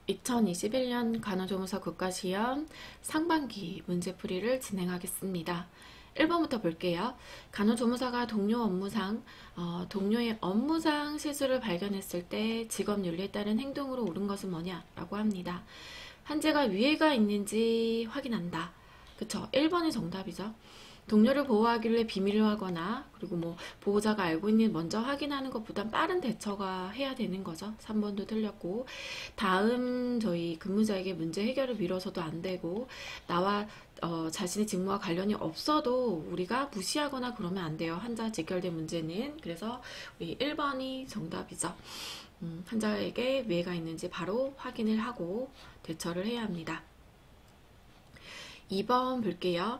2021년 간호조무사 국가시험 상반기 문제풀이를 진행하겠습니다. 1번부터 볼게요. 간호조무사가 동료 업무상, 동료의 업무상 실수를 발견했을 때 직업윤리에 따른 행동으로 옳은 것은 뭐냐라고 합니다. 한재가 위해가 있는지 확인한다. 그쵸? 1번이 정답이죠. 동료를 보호하기 위해 비밀로 하거나 그리고 뭐 보호자가 알고 있는 먼저 확인하는 것보단 빠른 대처가 해야 되는 거죠. 3번도 틀렸고, 다음 저희 근무자에게 문제 해결을 미뤄서도 안 되고, 나와 자신의 직무와 관련이 없어도 우리가 무시하거나 그러면 안 돼요. 환자 직결된 문제는. 그래서 우리 1번이 정답이죠. 환자에게 위해가 있는지 바로 확인을 하고 대처를 해야 합니다. 2번 볼게요.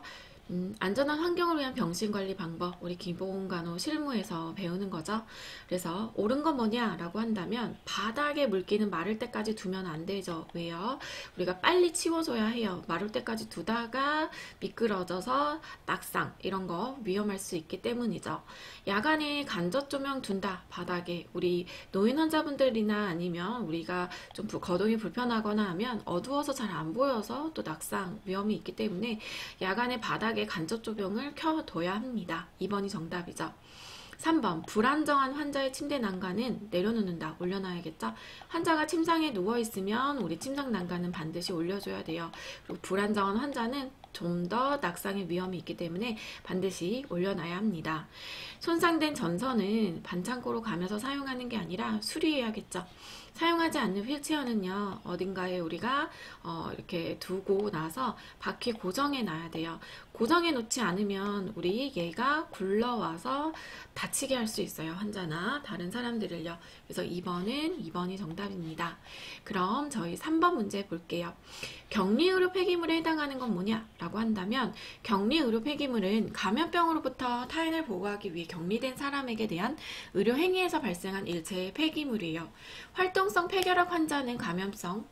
안전한 환경을 위한 병실관리 방법, 우리 기본간호 실무에서 배우는 거죠. 그래서 옳은 건 뭐냐라고 한다면 바닥에 물기는 마를 때까지 두면 안 되죠. 왜요? 우리가 빨리 치워줘야 해요. 마를 때까지 두다가 미끄러져서 낙상 이런 거 위험할 수 있기 때문이죠. 야간에 간접 조명 둔다 바닥에, 우리 노인 환자분들이나 아니면 우리가 좀 거동이 불편하거나 하면 어두워서 잘 안 보여서 또 낙상 위험이 있기 때문에 야간에 바닥에 간접 조명을 켜둬야 합니다. 2번이 정답이죠. 3번, 불안정한 환자의 침대 난간은 내려놓는다. 올려놔야겠죠? 환자가 침상에 누워있으면 우리 침상 난간은 반드시 올려줘야 돼요. 그리고 불안정한 환자는 좀 더 낙상의 위험이 있기 때문에 반드시 올려놔야 합니다. 손상된 전선은 반창고로 가면서 사용하는 게 아니라 수리해야겠죠. 사용하지 않는 휠체어는요, 어딘가에 우리가 이렇게 두고 나서 바퀴 고정해 놔야 돼요. 고정해 놓지 않으면 우리 얘가 굴러와서 다치게 할 수 있어요. 환자나 다른 사람들을요. 그래서 2번이 정답입니다. 그럼 저희 3번 문제 볼게요. 격리의료 폐기물에 해당하는 건 뭐냐? 라고 한다면 격리의료 폐기물은 감염병으로부터 타인을 보호하기 위해 격리된 사람에게 대한 의료 행위에서 발생한 일체의 폐기물이에요. 활동성 폐결핵 환자는 감염성,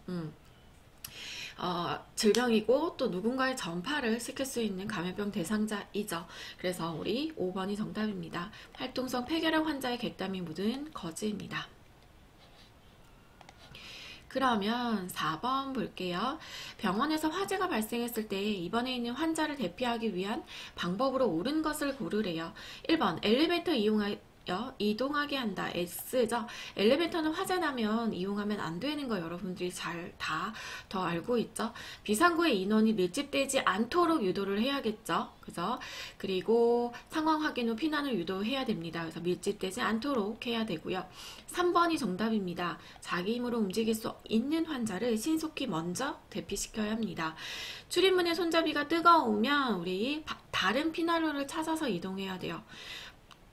질병이고 또 누군가의 전파를 시킬 수 있는 감염병 대상자이죠. 그래서 우리 5번이 정답입니다. 활동성 폐결핵 환자의 객담이 묻은 거즈입니다. 그러면 4번 볼게요. 병원에서 화재가 발생했을 때 입원해 있는 환자를 대피하기 위한 방법으로 옳은 것을 고르래요. 1번, 엘리베이터 이동하게 한다. S죠. 엘리베이터는 화재 나면 이용하면 안 되는 거 여러분들이 잘 더 알고 있죠. 비상구의 인원이 밀집되지 않도록 유도를 해야겠죠. 그죠? 그리고 상황 확인 후 피난을 유도해야 됩니다. 그래서 밀집되지 않도록 해야 되고요. 3번이 정답입니다. 자기 힘으로 움직일 수 있는 환자를 신속히 먼저 대피시켜야 합니다. 출입문의 손잡이가 뜨거우면 우리 다른 피난로를 찾아서 이동해야 돼요.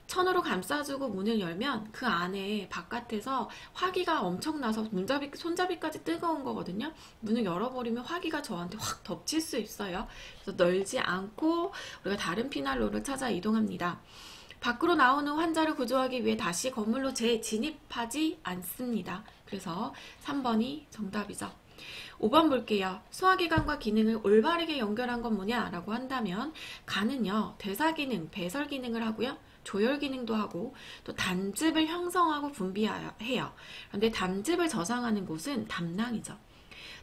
천으로 감싸주고 문을 열면 그 안에 바깥에서 화기가 엄청나서 손잡이까지 뜨거운 거거든요. 문을 열어버리면 화기가 저한테 확 덮칠 수 있어요. 그래서 널지 않고 우리가 다른 피난로를 찾아 이동합니다. 밖으로 나오는 환자를 구조하기 위해 다시 건물로 재진입하지 않습니다. 그래서 3번이 정답이죠. 5번 볼게요. 소화기관과 기능을 올바르게 연결한 건 뭐냐? 라고 한다면 간은요, 대사기능, 배설 기능을 하고요. 조혈 기능도 하고 또 담즙을 형성하고 분비해요. 그런데 담즙을 저장하는 곳은 담낭이죠.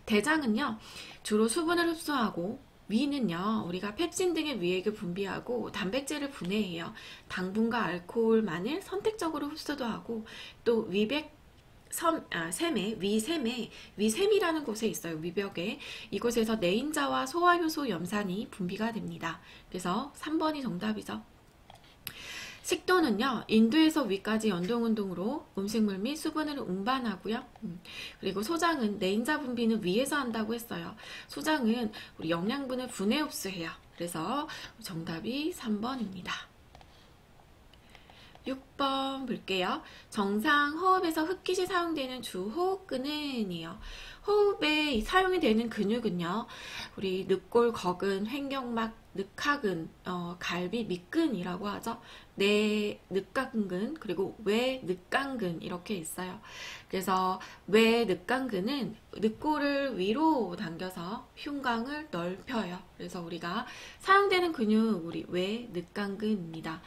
대장은요, 주로 수분을 흡수하고 위는요, 우리가 펩신 등의 위액을 분비하고 단백질을 분해해요. 당분과 알코올만을 선택적으로 흡수도 하고 또 위샘이라는 곳에 있어요. 위벽에. 이곳에서 내인자와 소화효소 염산이 분비가 됩니다. 그래서 3번이 정답이죠. 식도는요, 인두에서 위까지 연동운동으로 음식물 및 수분을 운반하고요. 그리고 소장은 내인자 분비는 위에서 한다고 했어요. 소장은 우리 영양분을 분해 흡수해요. 그래서 정답이 3번입니다. 6번 볼게요. 정상 호흡에서 흡기 시 사용되는 주 호흡근은이에요. 호흡에 사용이 되는 근육은요, 우리 늑골, 거근, 횡격막, 늑하근, 갈비 밑근이라고 하죠. 내 늑강근, 그리고 외 늑강근 이렇게 있어요. 그래서 외 늑강근은 늑골을 위로 당겨서 흉곽을 넓혀요. 그래서 우리가 사용되는 근육, 우리 외 늑강근입니다.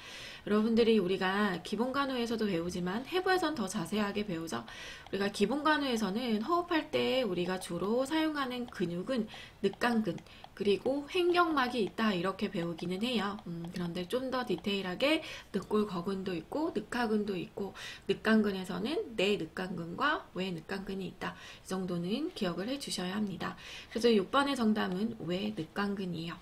여러분들이 우리가 기본간호에서도 배우지만 해부에선 더 자세하게 배우죠. 우리가 기본간호에서는 호흡할 때 우리가 주로 사용하는 근육은 늑강근, 그리고 횡격막이 있다 이렇게 배우기는 해요. 그런데 좀 더 디테일하게 늑골 거근도 있고 늑하근도 있고 늑강근에서는 내 늑강근과 외 늑강근이 있다. 이 정도는 기억을 해 주셔야 합니다. 그래서 6번의 정답은 외 늑강근이에요.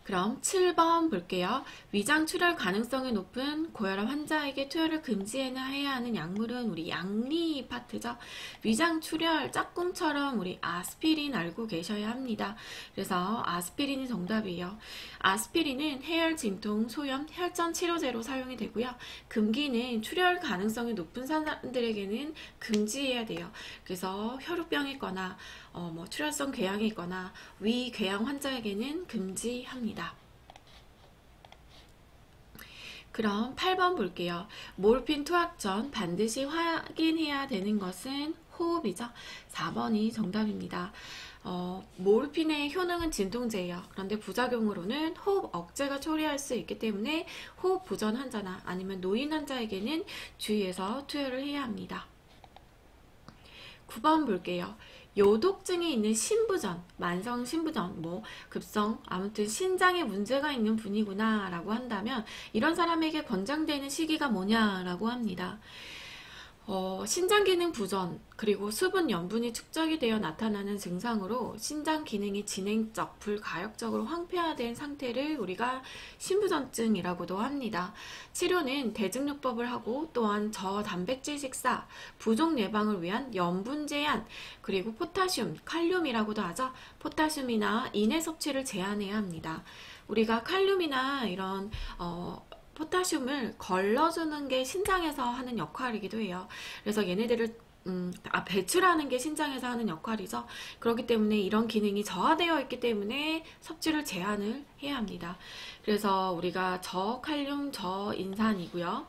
그럼 7번 볼게요. 위장 출혈 가능성이 높은 고혈압 환자에게 투여를 금지해야 하는 약물은 우리 양리 파트죠. 위장 출혈 짝꿍처럼 우리 아스피린 알고 계셔야 합니다. 그래서 아스피린이 정답이에요. 아스피린은 해열 진통, 소염, 혈전 치료제로 사용이 되고요. 금기는 출혈 가능성이 높은 사람들에게는 금지해야 돼요. 그래서 혈우병이거나 출혈성 궤양이 있거나 위궤양 환자에게는 금지합니다. 그럼 8번 볼게요. 모르핀 투약 전 반드시 확인해야 되는 것은 호흡이죠. 4번이 정답입니다. 모르핀의 효능은 진통제예요. 그런데 부작용으로는 호흡 억제가 초래할 수 있기 때문에 호흡 부전 환자나 아니면 노인 환자에게는 주의해서 투여를 해야 합니다. 9번 볼게요. 요독증이 있는 신부전, 만성 신부전, 급성, 아무튼 신장에 문제가 있는 분이구나 라고 한다면 이런 사람에게 권장되는 시기가 뭐냐라고 합니다. 신장 기능 부전, 그리고 수분 염분이 축적이 되어 나타나는 증상으로 신장 기능이 진행적, 불가역적으로 황폐화된 상태를 우리가 신부전증이라고도 합니다. 치료는 대증요법을 하고 또한 저단백질 식사, 부족 예방을 위한 염분 제한, 그리고 포타슘, 칼륨이라고도 하죠. 포타슘이나 인해 섭취를 제한해야 합니다. 우리가 칼륨이나 이런 포타슘을 걸러주는 게 신장에서 하는 역할이기도 해요. 그래서 얘네들을 배출하는 게 신장에서 하는 역할이죠. 그렇기 때문에 이런 기능이 저하되어 있기 때문에 섭취를 제한을 해야 합니다. 그래서 우리가 저칼륨, 저인산이고요.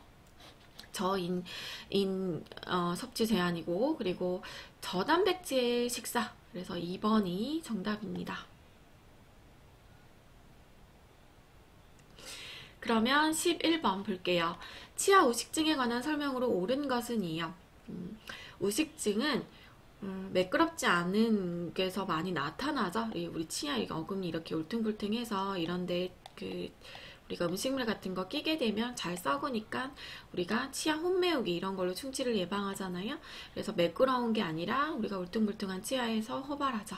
섭취 제한이고, 그리고 저단백질 식사. 그래서 2번이 정답입니다. 그러면 11번 볼게요. 치아 우식증에 관한 설명으로 옳은 것은 이요. 우식증은 매끄럽지 않은 게서 많이 나타나죠. 우리 치아 어금니 이렇게 울퉁불퉁해서 이런데 우리가 음식물 같은 거 끼게 되면 잘 썩으니까 우리가 치아 혼매우기 이런 걸로 충치를 예방하잖아요. 그래서 매끄러운 게 아니라 우리가 울퉁불퉁한 치아에서 호발하죠.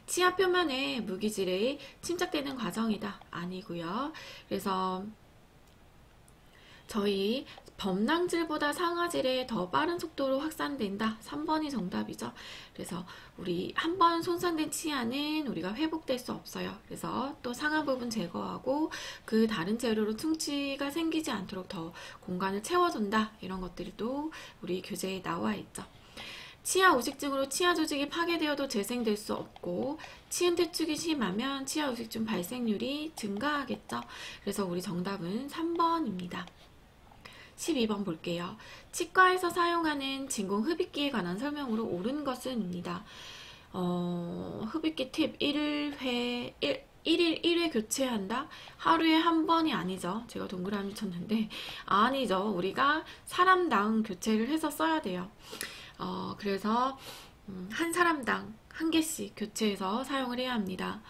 치아 표면에 무기질이 침착되는 과정이다. 아니고요. 그래서 저희 범랑질보다 상아질에 더 빠른 속도로 확산된다. 3번이 정답이죠. 그래서 우리 한 번 손상된 치아는 우리가 회복될 수 없어요. 그래서 또 상아 부분 제거하고 그 다른 재료로 충치가 생기지 않도록 더 공간을 채워준다. 이런 것들도 우리 교재에 나와 있죠. 치아 우식증으로 치아 조직이 파괴되어도 재생될 수 없고 치은 퇴축이 심하면 치아 우식증 발생률이 증가하겠죠. 그래서 우리 정답은 3번입니다. 12번 볼게요. 치과에서 사용하는 진공 흡입기에 관한 설명으로 옳은 것은입니다. 흡입기 팁 1일 1회 교체한다? 하루에 한 번이 아니죠. 제가 동그라미 쳤는데 아니죠. 우리가 사람당 교체를 해서 써야 돼요. 그래서 한 사람당 한 개씩 교체해서 사용을 해야 합니다.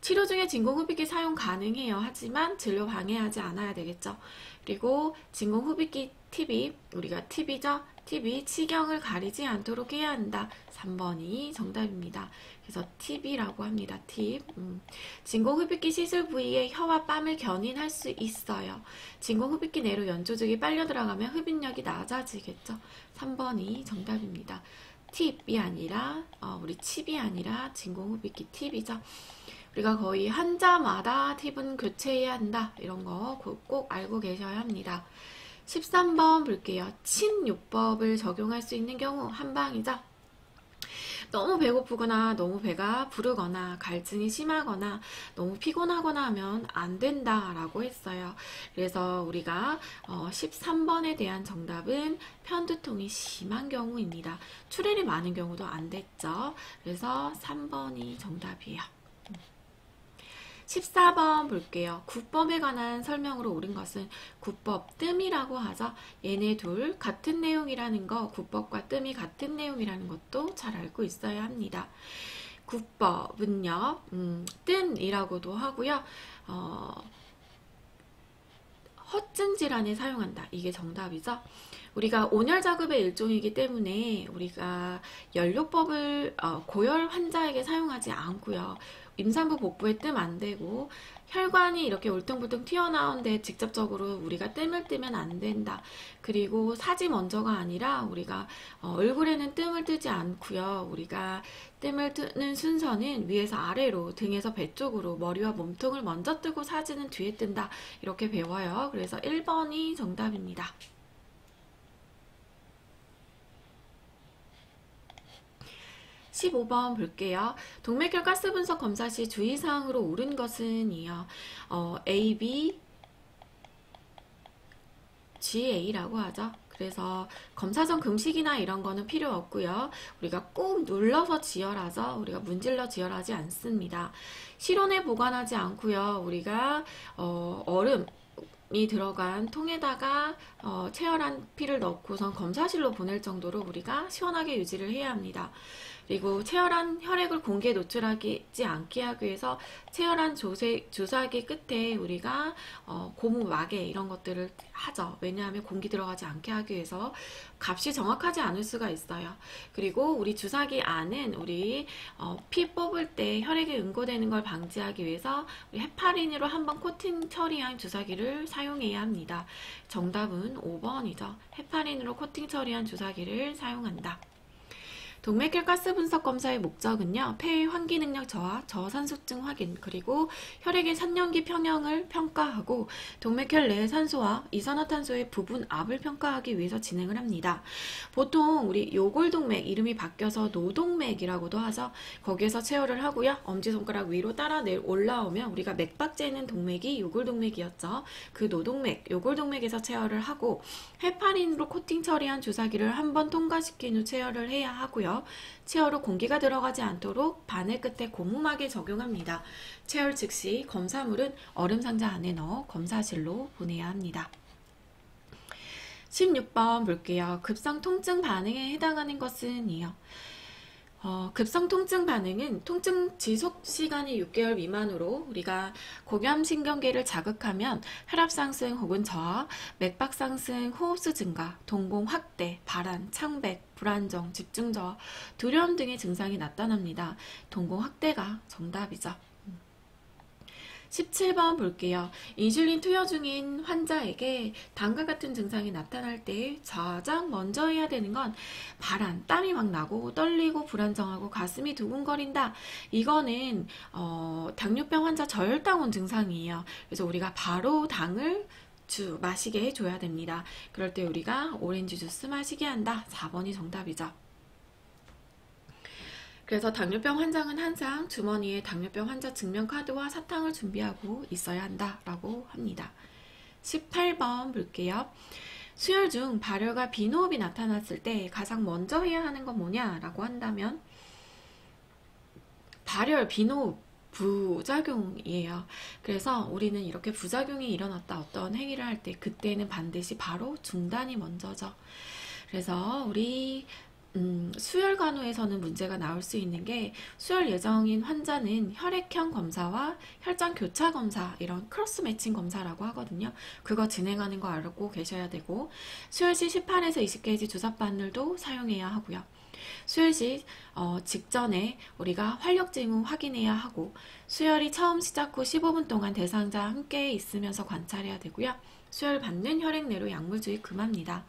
치료 중에 진공흡입기 사용 가능해요. 하지만 진료 방해하지 않아야 되겠죠. 그리고 진공흡입기 팁이 우리가 팁이죠. 팁이 치경을 가리지 않도록 해야 한다. 3번이 정답입니다. 그래서 팁이라고 합니다. 팁. 진공흡입기 시술 부위에 혀와 뺨을 견인할 수 있어요. 진공흡입기 내로 연조직이 빨려 들어가면 흡입력이 낮아지겠죠. 3번이 정답입니다. 팁이 아니라 우리 칩이 아니라 진공흡입기 팁이죠. 우리가 거의 환자마다 팁은 교체해야 한다. 이런 거 꼭 알고 계셔야 합니다. 13번 볼게요. 침요법을 적용할 수 있는 경우 한방이죠. 너무 배고프거나 너무 배가 부르거나 갈증이 심하거나 너무 피곤하거나 하면 안 된다라고 했어요. 그래서 우리가 13번에 대한 정답은 편두통이 심한 경우입니다. 출혈이 많은 경우도 안 됐죠. 그래서 3번이 정답이에요. 14번 볼게요. 구법에 관한 설명으로 옳은 것은 구법 뜸이라고 하죠. 얘네 둘 같은 내용이라는 거, 구법과 뜸이 같은 내용이라는 것도 잘 알고 있어야 합니다. 구법은요, 뜸이라고도 하고요. 허증 질환에 사용한다. 이게 정답이죠. 우리가 온열 작업의 일종이기 때문에 우리가 연료법을 고열 환자에게 사용하지 않고요. 임산부 복부에 뜸 안 되고 혈관이 이렇게 울퉁불퉁 튀어나오는데 직접적으로 우리가 뜸을 뜨면 안 된다. 그리고 사지 먼저가 아니라 우리가 얼굴에는 뜸을 뜨지 않고요. 우리가 뜸을 뜨는 순서는 위에서 아래로, 등에서 배 쪽으로, 머리와 몸통을 먼저 뜨고 사지는 뒤에 뜬다. 이렇게 배워요. 그래서 1번이 정답입니다. 15번 볼게요. 동맥혈 가스 분석 검사 시 주의사항으로 옳은 것은 이요. A, B, GA라고 하죠. 그래서 검사 전 금식이나 이런 거는 필요 없고요. 우리가 꾹 눌러서 지혈하죠. 우리가 문질러 지혈하지 않습니다. 실온에 보관하지 않고요. 우리가 얼음이 들어간 통에다가 체열한 피를 넣고선 검사실로 보낼 정도로 우리가 시원하게 유지를 해야 합니다. 그리고 체열한 혈액을 공기에 노출하지 않게 하기 위해서 체열한 주사기 끝에 우리가 고무 마개 이런 것들을 하죠. 왜냐하면 공기 들어가지 않게 하기 위해서 값이 정확하지 않을 수가 있어요. 그리고 우리 주사기 안은 우리 피 뽑을 때 혈액이 응고되는 걸 방지하기 위해서 우리 헤파린으로 한번 코팅 처리한 주사기를 사용해야 합니다. 정답은 5번이죠. 헤파린으로 코팅 처리한 주사기를 사용한다. 동맥혈 가스 분석 검사의 목적은요, 폐의 환기 능력 저하, 저산소증 확인, 그리고 혈액의 산염기 평형을 평가하고 동맥혈 내의 산소와 이산화탄소의 부분 압을 평가하기 위해서 진행을 합니다. 보통 우리 요골동맥 이름이 바뀌어서 노동맥이라고도 하죠. 거기에서 체열을 하고요. 엄지손가락 위로 따라 올라오면 우리가 맥박 재는 동맥이 요골동맥이었죠. 그 노동맥, 요골동맥에서 체열을 하고 헤파린으로 코팅 처리한 주사기를 한번 통과시킨 후 체열을 해야 하고요. 체열 후 공기가 들어가지 않도록 바늘 끝에 고무막에 적용합니다. 체열 즉시 검사물은 얼음 상자 안에 넣어 검사실로 보내야 합니다. 16번 볼게요. 급성 통증 반응에 해당하는 것은 이요. 급성 통증 반응은 통증 지속 시간이 6개월 미만으로 우리가 고감신경계를 자극하면 혈압 상승 혹은 저하, 맥박 상승, 호흡수 증가, 동공 확대, 발한, 창백, 불안정, 집중 저하, 두려움 등의 증상이 나타납니다. 동공 확대가 정답이죠. 17번 볼게요. 인슐린 투여 중인 환자에게 다음과 같은 증상이 나타날 때 가장 먼저 해야 되는 건 발한, 땀이 막 나고 떨리고 불안정하고 가슴이 두근거린다. 이거는 당뇨병 환자 저혈당원 증상이에요. 그래서 우리가 바로 당을 마시게 해줘야 됩니다. 그럴 때 우리가 오렌지 주스 마시게 한다. 4번이 정답이죠. 그래서 당뇨병 환자는 항상 주머니에 당뇨병 환자 증명카드와 사탕을 준비하고 있어야 한다라고 합니다. 18번 볼게요. 수혈 중 발열과 비노흡이 나타났을 때 가장 먼저 해야 하는 건 뭐냐라고 한다면 발열, 비노흡 부작용이에요. 그래서 우리는 이렇게 부작용이 일어났다 어떤 행위를 할 때 그때는 반드시 바로 중단이 먼저죠. 그래서 우리 수혈 간호에서는 문제가 나올 수 있는 게 수혈 예정인 환자는 혈액형 검사와 혈장 교차 검사 이런 크로스 매칭 검사라고 하거든요. 그거 진행하는 거 알고 계셔야 되고 수혈 시 18에서 20개의 주사 바늘도 사용해야 하고요. 수혈 시 직전에 우리가 활력 징후 확인해야 하고 수혈이 처음 시작 후 15분 동안 대상자 함께 있으면서 관찰해야 되고요. 수혈 받는 혈액 내로 약물 주입 금합니다.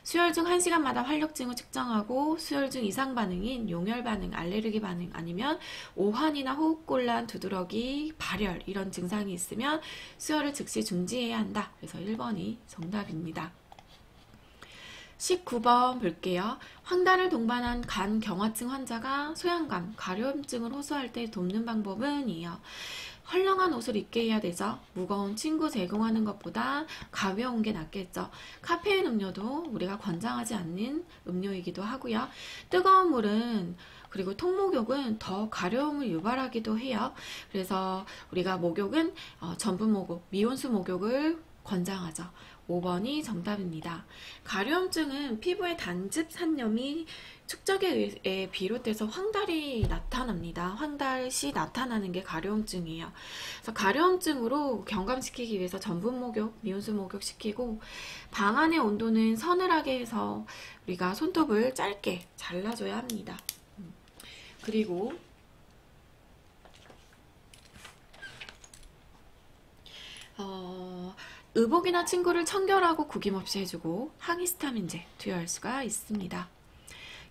수혈 중 1시간마다 활력 징후 측정하고 수혈 중 이상 반응인 용혈 반응, 알레르기 반응 아니면 오한이나 호흡곤란, 두드러기, 발열 이런 증상이 있으면 수혈을 즉시 중지해야 한다. 그래서 1번이 정답입니다. 19번 볼게요. 황달을 동반한 간 경화증 환자가 소양감, 가려움증을 호소할 때 돕는 방법은 이요. 헐렁한 옷을 입게 해야 되죠. 무거운 침구 제공하는 것보다 가벼운 게 낫겠죠. 카페인 음료도 우리가 권장하지 않는 음료이기도 하고요. 뜨거운 물은 그리고 통목욕은 더 가려움을 유발하기도 해요. 그래서 우리가 목욕은 전분 목욕, 미온수 목욕을 권장하죠. 5번이 정답입니다. 가려움증은 피부의 단즙 산염이 축적에 의해 비롯돼서 황달이 나타납니다. 황달시 나타나는 게 가려움증이에요. 그래서 가려움증으로 경감시키기 위해서 전분 목욕, 미온수 목욕 시키고 방 안의 온도는 서늘하게 해서 우리가 손톱을 짧게 잘라줘야 합니다. 그리고 의복이나 침구를 청결하고 구김없이 해주고 항히스타민제 투여할 수가 있습니다.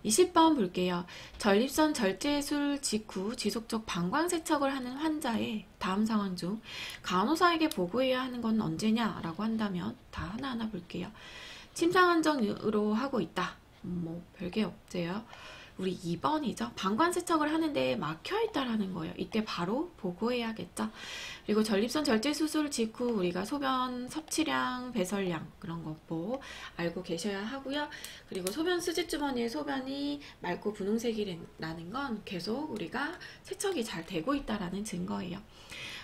20번 볼게요. 전립선 절제술 직후 지속적 방광세척을 하는 환자의 다음 상황 중 간호사에게 보고해야 하는 건 언제냐라고 한다면 다 하나하나 볼게요. 침상 안정으로 하고 있다. 뭐 별게 없대요. 우리 2번이죠. 방광세척을 하는데 막혀있다라는 거예요. 이때 바로 보고해야겠죠. 그리고 전립선 절제 수술 직후 우리가 소변 섭취량, 배설량 그런 거 뭐 알고 계셔야 하고요. 그리고 소변 수지주머니에 소변이 맑고 분홍색이라는 건 계속 우리가 세척이 잘 되고 있다라는 증거예요.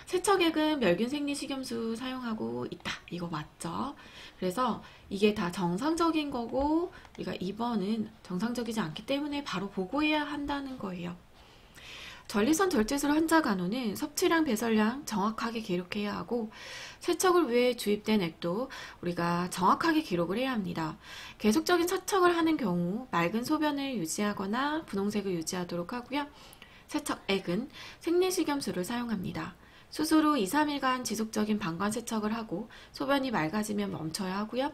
세척액은 멸균 생리식염수 사용하고 있다. 이거 맞죠? 그래서 이게 다 정상적인 거고 우리가 2번은 정상적이지 않기 때문에 바로 보고해야 한다는 거예요. 전립선 절제술 환자 간호는 섭취량, 배설량 정확하게 기록해야 하고 세척을 위해 주입된 액도 우리가 정확하게 기록을 해야 합니다. 계속적인 세척을 하는 경우 맑은 소변을 유지하거나 분홍색을 유지하도록 하고요. 세척액은 생리식염수를 사용합니다. 수술 후 2, 3일간 지속적인 방광 세척을 하고 소변이 맑아지면 멈춰야 하고요.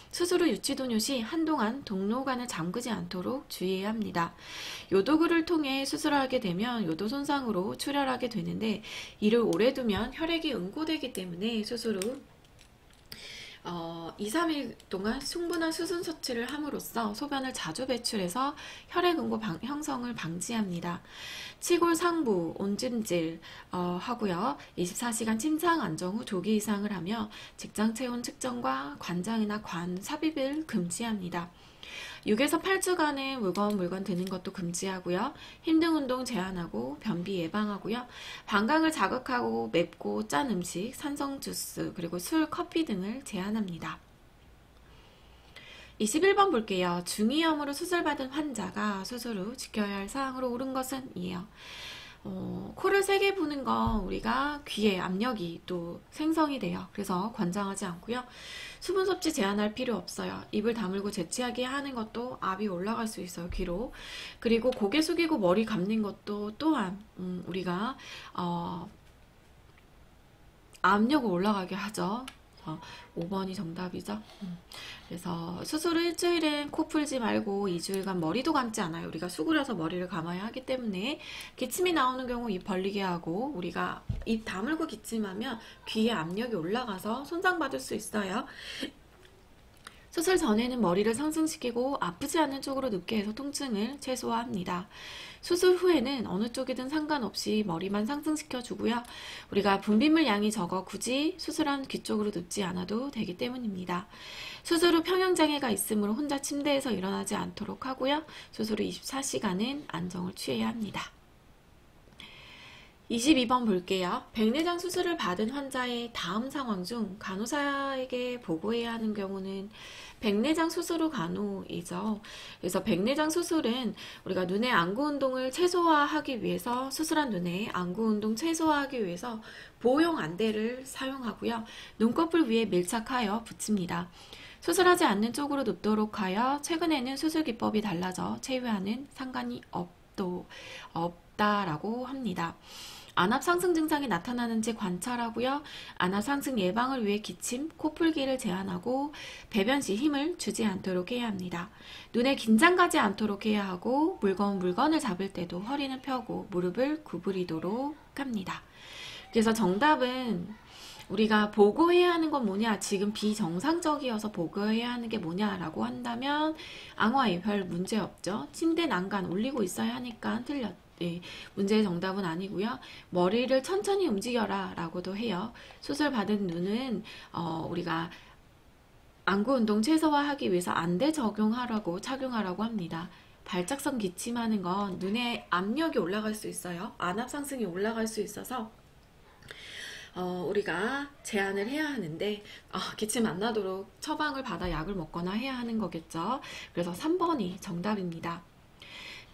수술 후 유치도뇨 시 한동안 동로관을 잠그지 않도록 주의해야 합니다. 요도구를 통해 수술을 하게 되면 요도 손상으로 출혈하게 되는데 이를 오래 두면 혈액이 응고되기 때문에 수술 후 2, 3일 동안 충분한 수분 섭취를 함으로써 소변을 자주 배출해서 혈액 응고 형성을 방지합니다. 치골 상부, 온찜질 하고요. 24시간 침상 안정 후 조기 이상을 하며 직장 체온 측정과 관장이나 관 삽입을 금지합니다. 6에서 8주간은 무거운 물건 드는 것도 금지하고요. 힘든 운동 제한하고 변비 예방하고요. 방광을 자극하고 맵고 짠 음식, 산성 주스, 그리고 술, 커피 등을 제한합니다. 21번 볼게요. 중이염으로 수술받은 환자가 수술 후 지켜야 할 사항으로 옳은 것은 이에요. 코를 세게 부는 건 우리가 귀에 압력이 또 생성이 돼요. 그래서 권장하지 않고요. 수분 섭취 제한할 필요 없어요. 입을 다물고 재채하게 하는 것도 압이 올라갈 수 있어요. 귀로. 그리고 고개 숙이고 머리 감는 것도 또한 우리가 압력을 올라가게 하죠. 5번이 정답이죠. 그래서 수술 후 일주일은 코 풀지 말고 2주일간 머리도 감지 않아요. 우리가 수그려서 머리를 감아야 하기 때문에 기침이 나오는 경우 입 벌리게 하고 우리가 입 다물고 기침하면 귀에 압력이 올라가서 손상받을 수 있어요. 수술 전에는 머리를 상승시키고 아프지 않는 쪽으로 눕게 해서 통증을 최소화합니다. 수술 후에는 어느 쪽이든 상관없이 머리만 상승시켜 주고요. 우리가 분비물 양이 적어 굳이 수술한 귀 쪽으로 눕지 않아도 되기 때문입니다. 수술 후 평형장애가 있으므로 혼자 침대에서 일어나지 않도록 하고요. 수술 후 24시간은 안정을 취해야 합니다. 22번 볼게요. 백내장 수술을 받은 환자의 다음 상황 중 간호사에게 보고해야 하는 경우는 백내장 수술 후 간호이죠. 그래서 백내장 수술은 우리가 눈의 안구 운동을 최소화하기 위해서 수술한 눈의 안구 운동 최소화하기 위해서 보호용 안대를 사용하고요. 눈꺼풀 위에 밀착하여 붙입니다. 수술하지 않는 쪽으로 눕도록 하여 최근에는 수술 기법이 달라져 체외와는 상관이 없다라고 합니다. 안압 상승 증상이 나타나는지 관찰하고요. 안압 상승 예방을 위해 기침, 코풀기를 제한하고 배변 시 힘을 주지 않도록 해야 합니다. 눈에 긴장 가지 않도록 해야 하고 무거운 물건을 잡을 때도 허리는 펴고 무릎을 구부리도록 합니다. 그래서 정답은 우리가 보고해야 하는 건 뭐냐? 지금 비정상적이어서 보고해야 하는 게 뭐냐라고 한다면 앙화에 별 문제 없죠. 침대 난간 올리고 있어야 하니까 틀렸. 예, 문제의 정답은 아니고요. 머리를 천천히 움직여라 라고도 해요. 수술 받은 눈은 우리가 안구 운동 최소화하기 위해서 안대 착용하라고 합니다. 발작성 기침하는 건 눈에 압력이 올라갈 수 있어요. 안압 상승이 올라갈 수 있어서 우리가 제한을 해야 하는데 기침 안 나도록 처방을 받아 약을 먹거나 해야 하는 거겠죠. 그래서 3번이 정답입니다.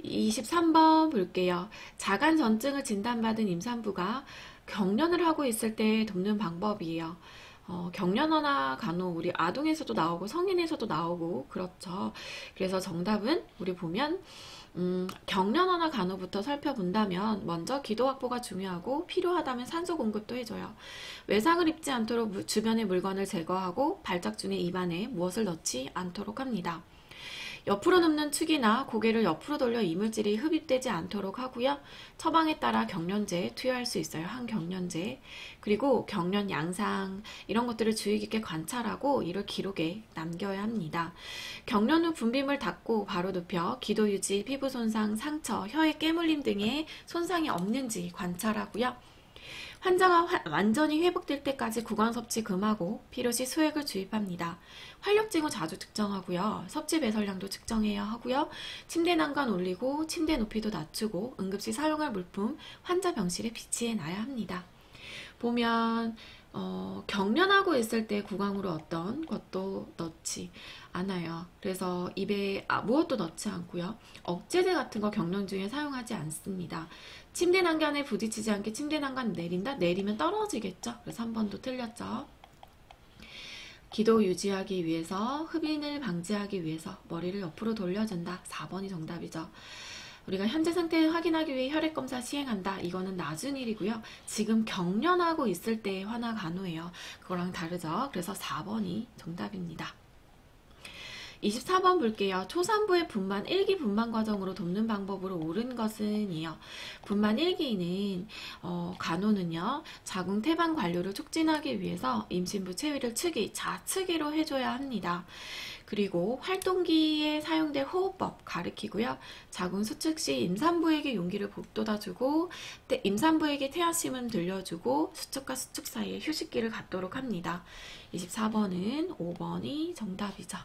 23번 볼게요. 자간 전증을 진단받은 임산부가 경련을 하고 있을 때 돕는 방법이에요. 경련어나 간혹 우리 아동에서도 나오고 성인에서도 나오고 그렇죠. 그래서 정답은 우리 보면 경련어나 간호부터 살펴본다면 먼저 기도 확보가 중요하고 필요하다면 산소 공급도 해줘요. 외상을 입지 않도록 주변의 물건을 제거하고 발작 중에 입안에 무엇을 넣지 않도록 합니다. 옆으로 눕는 축이나 고개를 옆으로 돌려 이물질이 흡입되지 않도록 하고요. 처방에 따라 경련제 투여할 수 있어요. 항경련제. 그리고 경련 양상 이런 것들을 주의 깊게 관찰하고 이를 기록에 남겨야 합니다. 경련 후 분비물 닦고 바로 눕혀 기도 유지, 피부 손상, 상처, 혀의 깨물림 등의 손상이 없는지 관찰하고요. 환자가 완전히 회복될 때까지 구강 섭취 금하고 필요시 수액을 주입합니다. 활력 징후 자주 측정하고요. 섭취 배설량도 측정해야 하고요. 침대 난간 올리고 침대 높이도 낮추고 응급시 사용할 물품 환자 병실에 비치해 놔야 합니다. 보면 경련하고 있을 때 구강으로 어떤 것도 넣지 않아요. 그래서 입에 무엇도 넣지 않고요. 억제제 같은 거 경련 중에 사용하지 않습니다. 침대 난간에 부딪히지 않게 침대 난간 내린다? 내리면 떨어지겠죠? 그래서 한 번도 틀렸죠. 기도 유지하기 위해서 흡인을 방지하기 위해서 머리를 옆으로 돌려준다. 4번이 정답이죠. 우리가 현재 상태 확인하기 위해 혈액검사 시행한다. 이거는 나중 일이고요. 지금 경련하고 있을 때의 환화 간호예요. 그거랑 다르죠. 그래서 4번이 정답입니다. 24번 볼게요. 초산부의 분만 1기 분만 과정으로 돕는 방법으로 옳은 것은 이요. 분만 1기는 간호는요. 자궁 태반 관료를 촉진하기 위해서 임신부 체위를 좌측위로 해줘야 합니다. 그리고 활동기에 사용될 호흡법 가르치고요. 자궁 수축 시 임산부에게 용기를 북돋아주고 임산부에게 태아심은 들려주고 수축과 수축 사이에 휴식기를 갖도록 합니다. 24번은 5번이 정답이죠.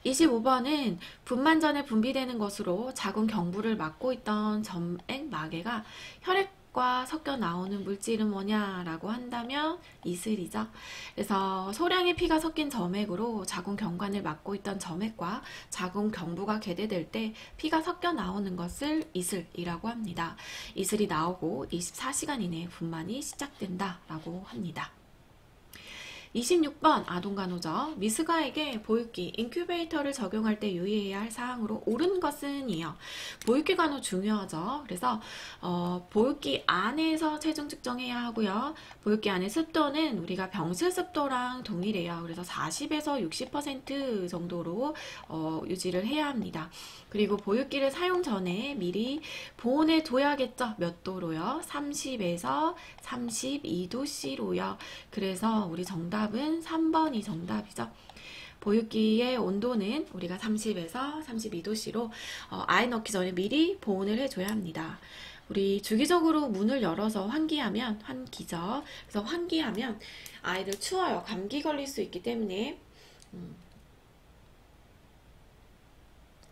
25번은 분만 전에 분비되는 것으로 자궁 경부를 막고 있던 점액 마개가 혈액과 섞여 나오는 물질은 뭐냐라고 한다면 이슬이죠. 그래서 소량의 피가 섞인 점액으로 자궁 경관을 막고 있던 점액과 자궁 경부가 개대될 때 피가 섞여 나오는 것을 이슬이라고 합니다. 이슬이 나오고 24시간 이내에 분만이 시작된다라고 합니다. 26번 아동간호죠. 미스가에게 보육기, 인큐베이터를 적용할 때 유의해야 할 사항으로 옳은 것은 이요. 보육기 간호 중요하죠. 그래서 보육기 안에서 체중 측정해야 하고요. 보육기 안의 습도는 우리가 병실 습도랑 동일해요. 그래서 40에서 60% 정도로 유지를 해야 합니다. 그리고 보육기를 사용 전에 미리 보온해 둬야겠죠. 몇 도로요? 30에서 32도씨로요. 그래서 우리 정답은 3번이 정답이죠. 보육기의 온도는 우리가 30에서 32도씨로 아이 넣기 전에 미리 보온을 해줘야 합니다. 우리 주기적으로 문을 열어서 환기죠. 그래서 환기하면 아이들 추워요. 감기 걸릴 수 있기 때문에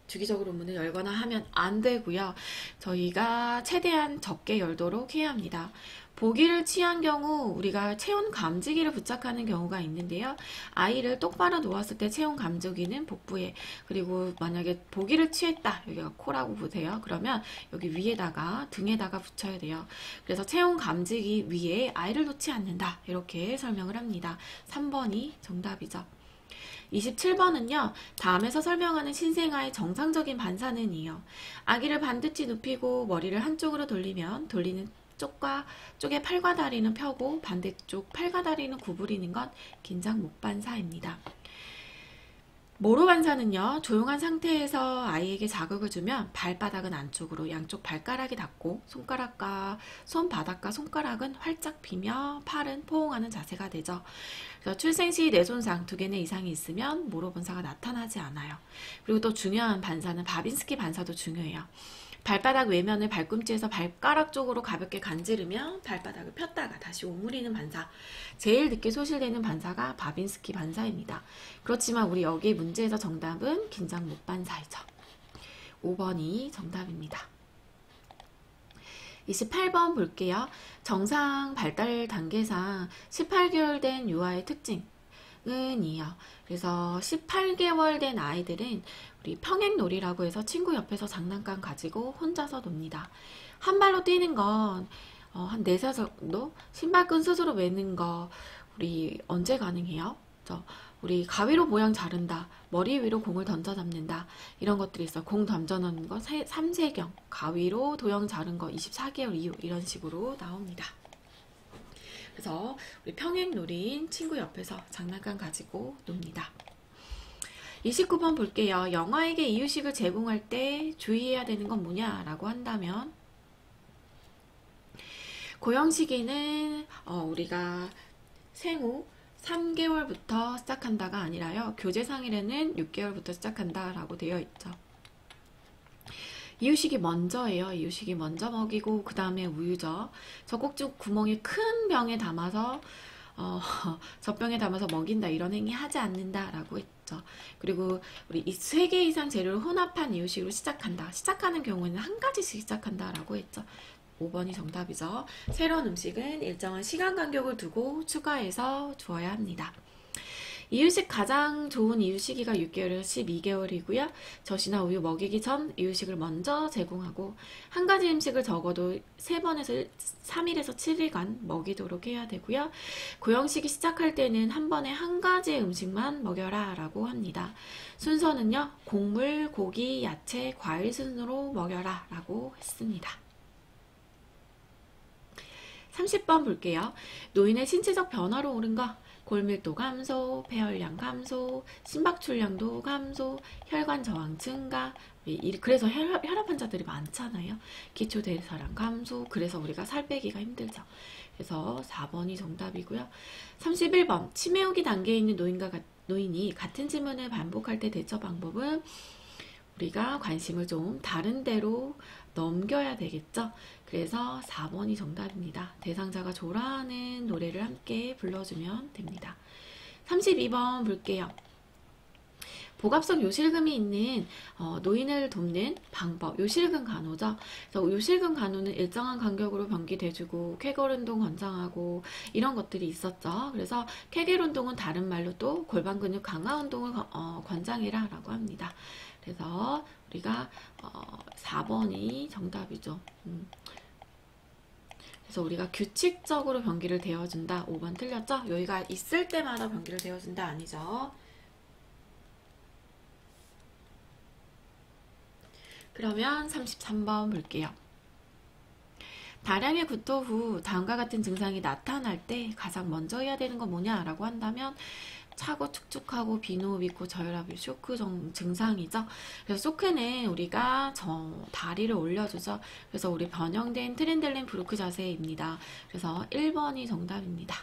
주기적으로 문을 열거나 하면 안 되고요. 저희가 최대한 적게 열도록 해야 합니다. 보기를 취한 경우 우리가 체온 감지기를 부착하는 경우가 있는데요. 아이를 똑바로 놓았을 때 체온 감지기는 복부에, 그리고 만약에 보기를 취했다, 여기가 코라고 보세요. 그러면 여기 위에다가 등에다가 붙여야 돼요. 그래서 체온 감지기 위에 아이를 놓지 않는다, 이렇게 설명을 합니다. 3번이 정답이죠. 27번은요. 다음에서 설명하는 신생아의 정상적인 반사는 이요. 아기를 반듯이 눕히고 머리를 한쪽으로 돌리면 돌리는 쪽의 팔과 다리는 펴고 반대쪽 팔과 다리는 구부리는 건 긴장 목 반사입니다. 모로 반사는요, 조용한 상태에서 아이에게 자극을 주면 발바닥은 안쪽으로 양쪽 발가락이 닿고 손가락과 손바닥과 손가락은 활짝 피며 팔은 포옹하는 자세가 되죠. 그래서 출생 시 뇌손상 2개나 이상이 있으면 모로 반사가 나타나지 않아요. 그리고 또 중요한 반사는 바빈스키 반사도 중요해요. 발바닥 외면을 발꿈치에서 발가락 쪽으로 가볍게 간지르며 발바닥을 폈다가 다시 오므리는 반사. 제일 늦게 소실되는 반사가 바빈스키 반사입니다. 그렇지만 우리 여기 문제에서 정답은 긴장 못 반사이죠. 5번이 정답입니다. 28번 볼게요. 정상 발달 단계상 18개월 된 유아의 특징은이요. 그래서 18개월 된 아이들은 우리 평행놀이라고 해서 친구 옆에서 장난감 가지고 혼자서 놉니다. 한 발로 뛰는 건 한 4살 정도? 신발끈 스스로 매는 거 우리 언제 가능해요? 우리 가위로 모양 자른다, 머리 위로 공을 던져 잡는다, 이런 것들이 있어. 공 던져 넣는 거 3세경, 가위로 도형 자른 거 24개월 이후, 이런 식으로 나옵니다. 그래서 우리 평행놀이인 친구 옆에서 장난감 가지고 놉니다. 29번 볼게요. 영아에게 이유식을 제공할 때 주의해야 되는 건 뭐냐라고 한다면, 고형식이는 우리가 생후 3개월부터 시작한다가 아니라요, 교재상일에는 6개월부터 시작한다라고 되어 있죠. 이유식이 먼저예요. 이유식이 먼저 먹이고 그 다음에 우유죠. 젖꼭지 구멍이 큰 병에 담아서 젖병에 담아서 먹인다, 이런 행위 하지 않는다 라고 했죠. 그리고 우리 이 3개 이상 재료를 혼합한 이유식으로 시작한다, 시작하는 경우에는 한 가지씩 시작한다 라고 했죠. 5번이 정답이죠. 새로운 음식은 일정한 시간 간격을 두고 추가해서 주어야 합니다. 이유식 가장 좋은 이유시기가 6개월에서 12개월이고요. 젖이나 우유 먹이기 전 이유식을 먼저 제공하고 한 가지 음식을 적어도 3일에서 7일간 먹이도록 해야 되고요. 고형식이 시작할 때는 한 번에 한 가지 음식만 먹여라 라고 합니다. 순서는요, 곡물, 고기, 야채, 과일 순으로 먹여라 라고 했습니다. 30번 볼게요. 노인의 신체적 변화로 오른 거, 골밀도 감소, 폐혈량 감소, 심박출량도 감소, 혈관 저항 증가, 그래서 혈압 환자들이 많잖아요. 기초대사량 감소, 그래서 우리가 살 빼기가 힘들죠. 그래서 4번이 정답이고요. 31번, 치매후기 단계에 있는 노인이 같은 질문을 반복할 때 대처 방법은 우리가 관심을 좀 다른 데로 넘겨야 되겠죠. 그래서 4번이 정답입니다. 대상자가 좋아하는 노래를 함께 불러주면 됩니다. 32번 볼게요. 복압성 요실금이 있는 노인을 돕는 방법, 요실금 간호죠. 그래서 요실금 간호는 일정한 간격으로 변기대주고 쾌걸 운동 권장하고 이런 것들이 있었죠. 그래서 쾌걸 운동은 다른 말로 또 골반 근육 강화 운동을 권장해라 라고 합니다. 그래서 우리가 4번이 정답이죠. 그래서 우리가 규칙적으로 변기를 데워준다. 5번 틀렸죠? 여기가 있을 때마다 변기를 데워준다 아니죠? 그러면 33번 볼게요. 다량의 구토 후 다음과 같은 증상이 나타날 때 가장 먼저 해야 되는 건 뭐냐라고 한다면 차고 축축하고 비노 있고 저혈압이 쇼크 증상이죠. 그래서 쇼크는 우리가 다리를 올려주죠. 그래서 우리 변형된 트렌델린 브루크 자세입니다. 그래서 1번이 정답입니다.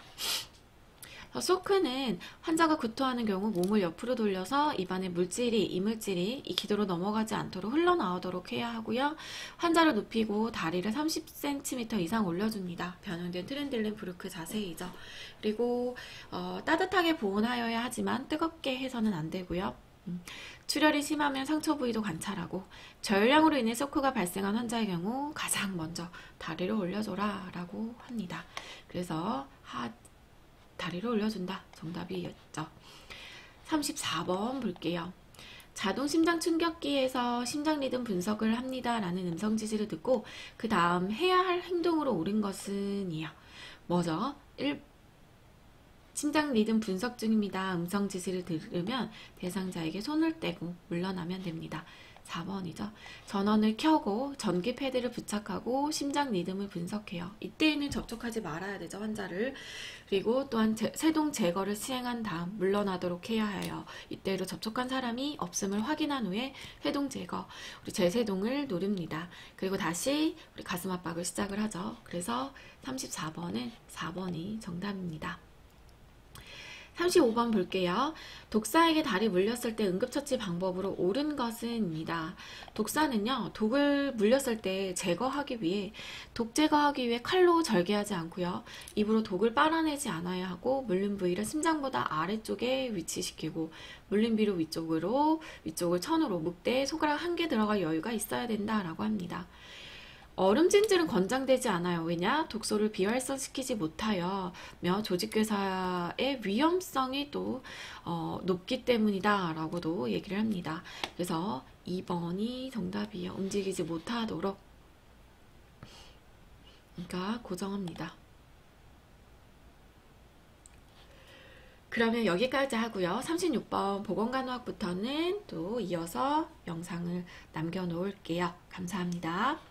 쇼크는 환자가 구토하는 경우 몸을 옆으로 돌려서 입안에 이물질이 이 기도로 넘어가지 않도록 흘러나오도록 해야 하고요. 환자를 눕히고 다리를 30cm 이상 올려줍니다. 변형된 트렌델린 브루크 자세이죠. 그리고 따뜻하게 보온하여야 하지만 뜨겁게 해서는 안 되고요. 출혈이 심하면 상처 부위도 관찰하고 저혈량으로 인해 쇼크가 발생한 환자의 경우 가장 먼저 다리를 올려줘라 라고 합니다. 그래서 다리를 올려준다. 정답이었죠. 34번 볼게요. 자동 심장 충격기에서 심장 리듬 분석을 합니다. 라는 음성 지시를 듣고 그 다음 해야 할 행동으로 옳은 것은 이요. 뭐죠? 심장 리듬 분석 중입니다. 음성 지시를 들으면 대상자에게 손을 떼고 물러나면 됩니다. 4번이죠. 전원을 켜고 전기 패드를 부착하고 심장 리듬을 분석해요. 이때에는 접촉하지 말아야 되죠, 환자를. 그리고 또한 세동 제거를 시행한 다음 물러나도록 해야 해요. 이때로 접촉한 사람이 없음을 확인한 후에 세동 제거, 우리 재세동을 누릅니다. 그리고 다시 우리 가슴 압박을 시작을 하죠. 그래서 34번은 4번이 정답입니다. 35번 볼게요. 독사에게 다리 물렸을 때 응급처치 방법으로 옳은 것은입니다. 독사는요, 독을 물렸을 때 독 제거하기 위해 칼로 절개하지 않고요, 입으로 독을 빨아내지 않아야 하고, 물린 부위를 심장보다 아래쪽에 위치시키고, 물린 비로 위쪽을 천으로 묶되 손가락 한 개 들어갈 여유가 있어야 된다라고 합니다. 얼음 찜질은 권장되지 않아요. 왜냐? 독소를 비활성시키지 못하여 조직괴사의 위험성이 또 높기 때문이다 라고도 얘기를 합니다. 그래서 2번이 정답이에요. 움직이지 못하도록, 그러니까 고정합니다. 그러면 여기까지 하고요. 36번 보건간호학부터는 또 이어서 영상을 남겨놓을게요. 감사합니다.